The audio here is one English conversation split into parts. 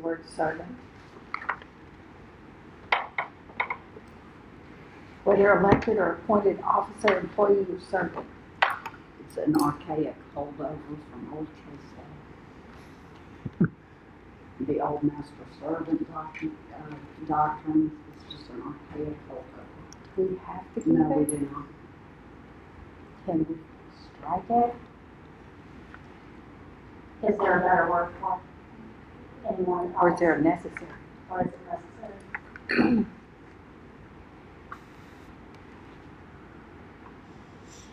word servant. Whether elected or appointed officer, employee, or servant. It's an archaic holdover from old case law. The old master servant doctrine is just an archaic holdover. Do we have to keep No, we it? do not. Can we strike it? Is there a better word for anyone? Or is there necessary? Or is it necessary?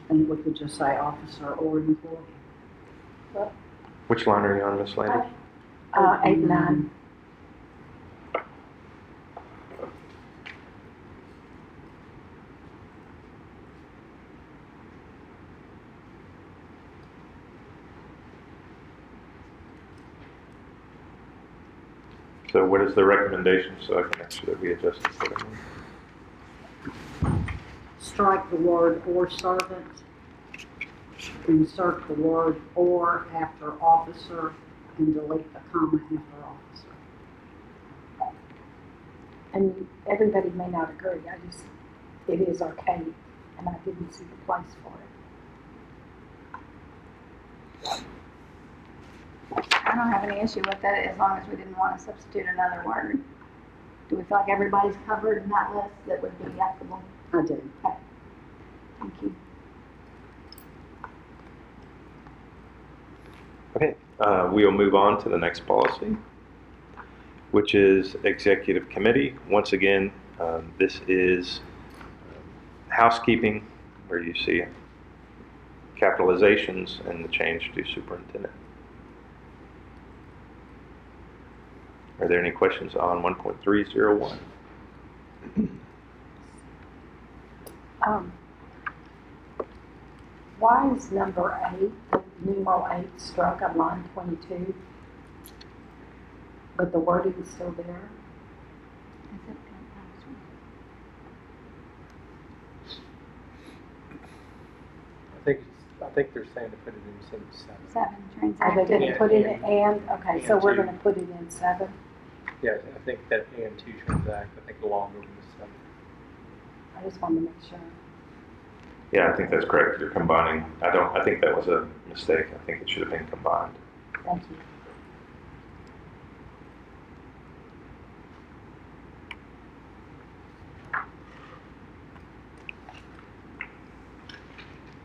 I think we could just say officer or employee. Which line are you on, Miss Lady? 8, 9. So what is the recommendation so I can make sure that we adjust it accordingly? Strike the word or servant. Insert the word or after officer and delete the comma after officer. And everybody may not agree. It is archaic, and I didn't see the place for it. I don't have any issue with it as long as we didn't want to substitute another word. Do we feel like everybody's covered in that list that would be applicable? I do. Okay. Thank you. Okay, we will move on to the next policy, which is executive committee. Once again, this is housekeeping, where you see capitalizations and the change to superintendent. Are there any questions on 1.301? Why is number 8, the numeral 8, struck on line 22, but the wording is still there? I think they're saying to put it in sentence 7. 7, Oh, they transacted. didn't put it in and? Okay, And so we're 2. going to put it in 7. Yeah, I think that and 2 transact. I think the longer one is 7. I just wanted to make sure. Yeah, I think that's correct. You're combining. I think that was a mistake. I think it should have been combined. Thank you.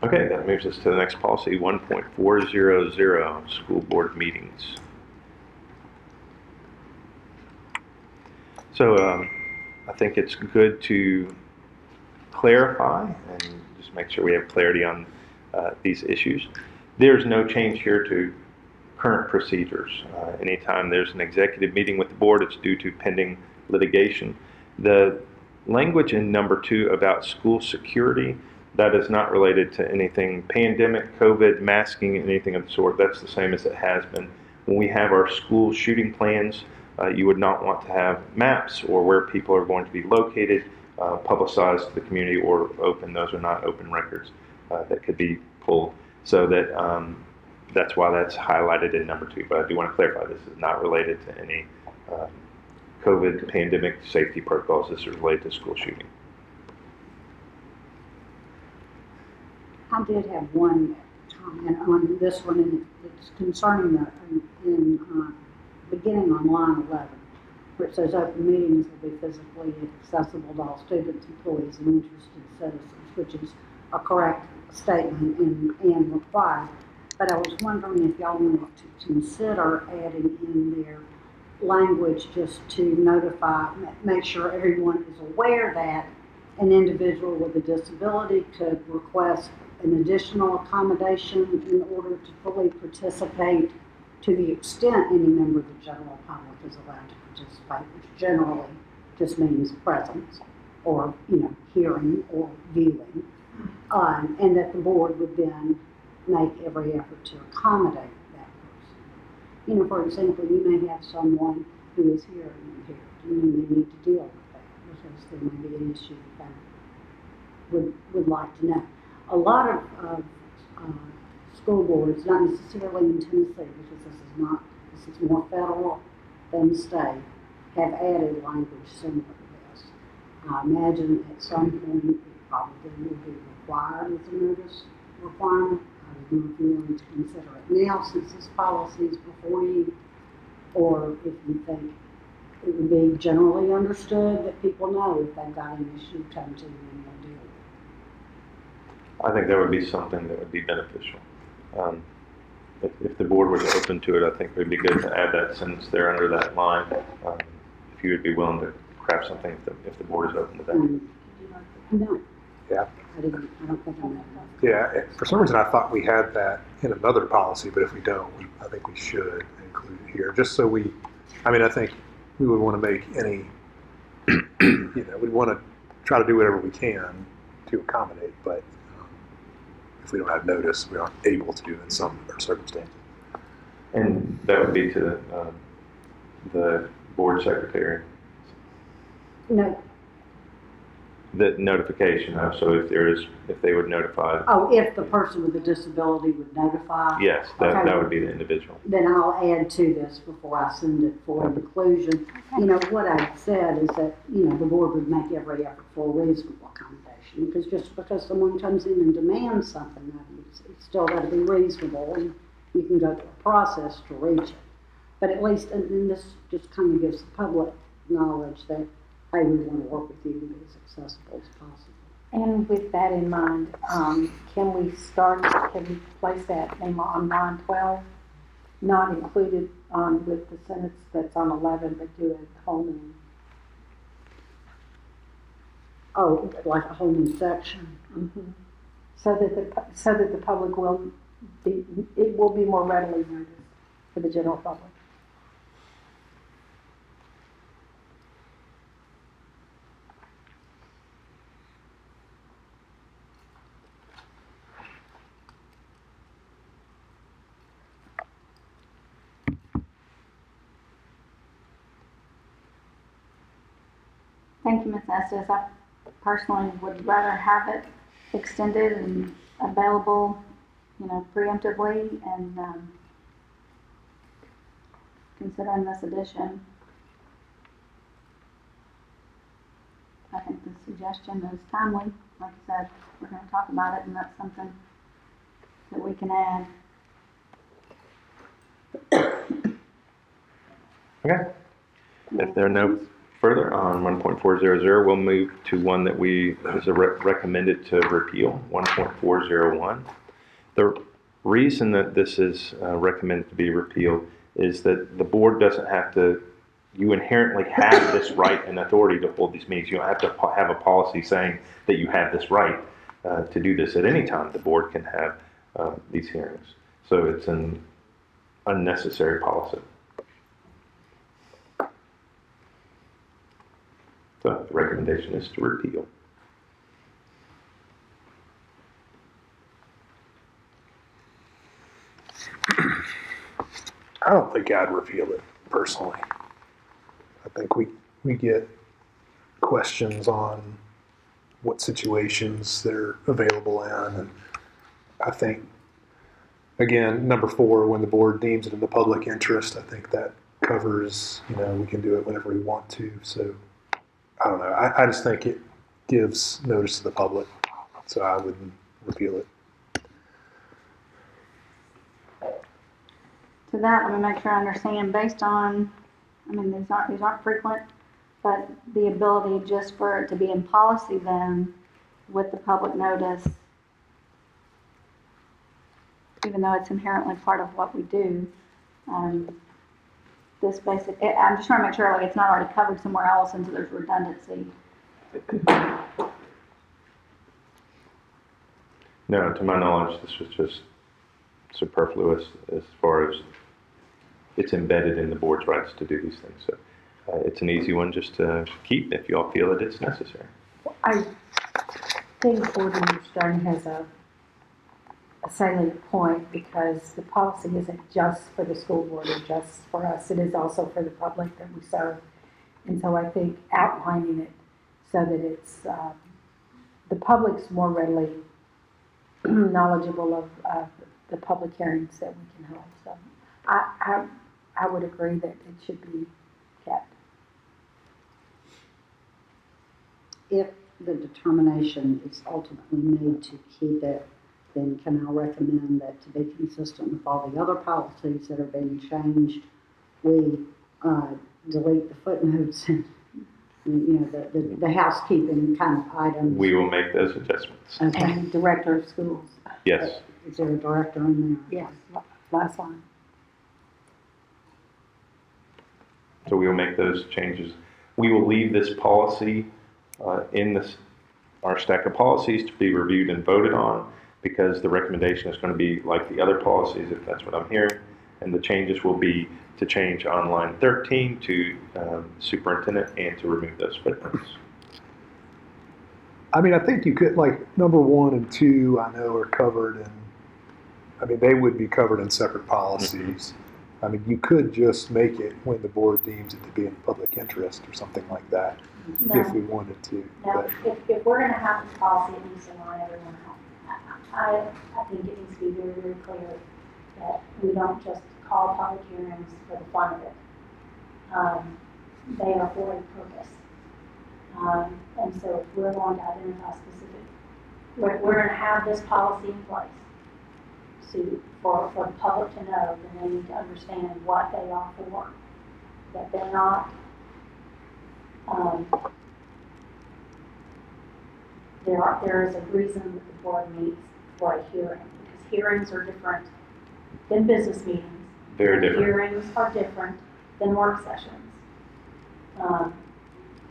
Okay, that moves us to the next policy, 1.400, school board meetings. So I think it's good to clarify and just make sure we have clarity on these issues. There's no change here to current procedures. Anytime there's an executive meeting with the board, it's due to pending litigation. The language in number 2 about school security, that is not related to anything pandemic, COVID, masking, anything of the sort. That's the same as it has been. When we have our school shooting plans, you would not want to have maps or where people are going to be located publicized to the community or open. Those are not open records that could be pulled. So that's why that's highlighted in number 2. But I do want to clarify this is not related to any COVID pandemic safety protocols. This is related to school shooting. I did have one comment on this one, and it's concerning beginning on line 11, where it says open meetings will be physically accessible to all students, employees, and interested citizens, which is a correct statement and required. But I was wondering if y'all wanted to consider adding in their language just to notify, make sure everyone is aware that an individual with a disability could request an additional accommodation in order to fully participate to the extent any member of the general public is allowed to participate, which generally just means presence or, hearing or viewing, and that the board would then make every effort to accommodate that person. For example, you may have someone who is hearing impaired, and you may need to deal with that because there may be an issue that would like to know. A lot of school boards, not necessarily in Tennessee, because this is more federal, them stay, have added language similar to this. I imagine at some point it probably will be required as a notice requirement. I don't know if you want to consider it now since this policy is before you, or if you think it would be generally understood that people know if they've got an issue, come to you and they'll deal with it. I think that would be something that would be beneficial. If the board was open to it, I think it would be good to add that sentence there under that line. If you would be willing to craft something if the board is open to that. No. Yeah. I don't think I know. Yeah, for some reason I thought we had that in another policy, but if we don't, I think we should include it here, just so I think we would want to make any, we'd want to try to do whatever we can to accommodate, but if we don't have notice, we aren't able to do it in some circumstances. And that would be to the board secretary. No. The notification of, so if they would notify. Oh, if the person with a disability would notify? Yes, Okay. that would be the individual. Then I'll add to this before I send it for inclusion. What I said is that, the board would make every effort for a reasonable accommodation. Because just because someone comes in and demands something of you, it's still got to be reasonable, and you can go through a process to reach it. But at least, and this just kind of gives the public knowledge that, hey, we want to work with you to be as accessible as possible. And with that in mind, can we place that name on line 12? Not included with the sentence that's on 11, but do a whole new. Oh, like a whole new section? Mm-hmm. So that the public will be more readily noticed for the general public. Thank you, Ms. Estes. I personally would rather have it extended and available, preemptively, and considering this addition, I think the suggestion is timely. Like I said, we're going to talk about it, and that's something that we can add. Okay. If there are no further on 1.400, we'll move to one that is recommended to repeal, 1.401. The reason that this is recommended to be repealed is that the board doesn't have to, you inherently have this right and authority to hold these meetings. You don't have to have a policy saying that you have this right to do this at any time. The board can have these hearings. So it's an unnecessary policy. So the recommendation is to repeal. I don't think I'd repeal it personally. I think we get questions on what situations they're available in, and I think, again, number 4, when the board deems it in the public interest, I think that covers, we can do it whenever we want to. So I don't know. I just think it gives notice to the public, so I wouldn't repeal it. To that, let me make sure I understand, based on, these aren't frequent, but the ability just for it to be in policy then with the public notice, even though it's inherently part of what we do, this basic, I'm just trying to make sure like it's not already covered somewhere else and so there's redundancy. No, to my knowledge, this was just superfluous as far as it's embedded in the board's rights to do these things. So it's an easy one just to keep if you all feel that it's necessary. I think Board Stern has a salient point because the policy isn't just for the school board or just for us. It is also for the public that we serve. And so I think outlining it so that it's the public's more readily knowledgeable of the public hearings that we can hold. So I would agree that it should be if the determination is ultimately made to keep it, then can I recommend that to be consistent with all the other policies that are being changed, we delete the footnotes and, the housekeeping kind of items? We will make those adjustments. Okay. And director of schools, Yes. Is there a director in there? yes, last line. So we will make those changes. We will leave this policy in our stack of policies to be reviewed and voted on, because the recommendation is going to be like the other policies, if that's what I'm hearing. And the changes will be to change on line 13 to superintendent and to remove those footnotes. I mean, I think you could, like, number 1 and 2, I know are covered in, I mean, they would be covered in separate policies. I mean, you could just make it when the board deems it to be in public interest or something like that, if we wanted to. Now, But if we're gonna have this policy, it needs to line everyone up. I think it needs to be very, very clear that we don't just call public hearings for the fun of it. They are for a purpose. And so if we're going to identify specific, we're gonna have this policy in place for the public to know, then they need to understand what they are for. That they're not, there is a reason that the board meets for a hearing, because hearings are different than business meetings. Very different. Hearings are different than work sessions.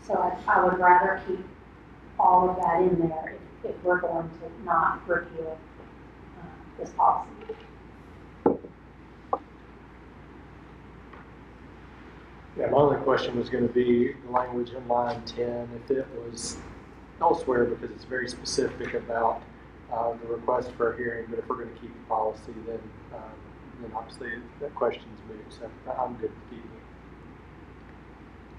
So I would rather keep all of that in there if we're going to not review this policy. Yeah, my only question was going to be the language in line 10, if it was elsewhere, because it's very specific about the request for a hearing, but if we're going to keep the policy, then obviously that question's moot, so I'm good with keeping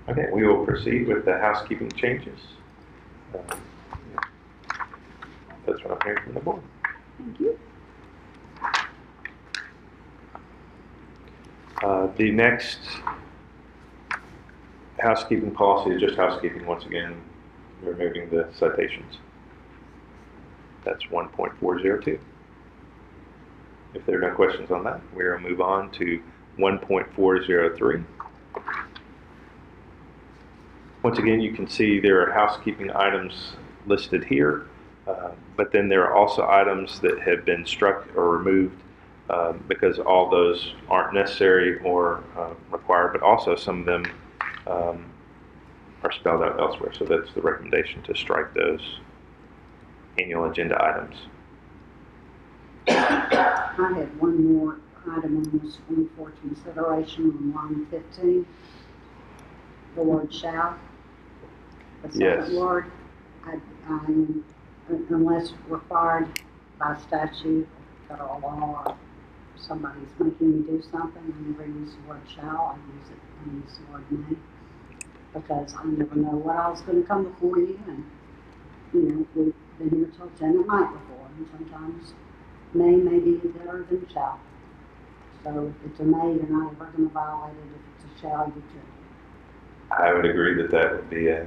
it. Okay, we will proceed with the housekeeping changes. That's what I'm hearing from the board. Thank you. The next housekeeping policy is just housekeeping once again, removing the citations. That's 1.402. If there are no questions on that, we will move on to 1.403. Once again, you can see there are housekeeping items listed here, but then there are also items that have been struck or removed because all those aren't necessary or required, but also some of them are spelled out elsewhere. So that's the recommendation, to strike those annual agenda items. I had one more item on this one for consideration on line 15. The word shall. The Yes. second word, unless required by statute, federal law, or somebody's making me do something, I never use the word shall, I use the word may. Because I never know what else is going to come before you, and, we've been here till 10 at night before, and sometimes may be better than shall. So if it's a may, you're not ever going to violate it. If it's a shall, you could. I would agree that that would be a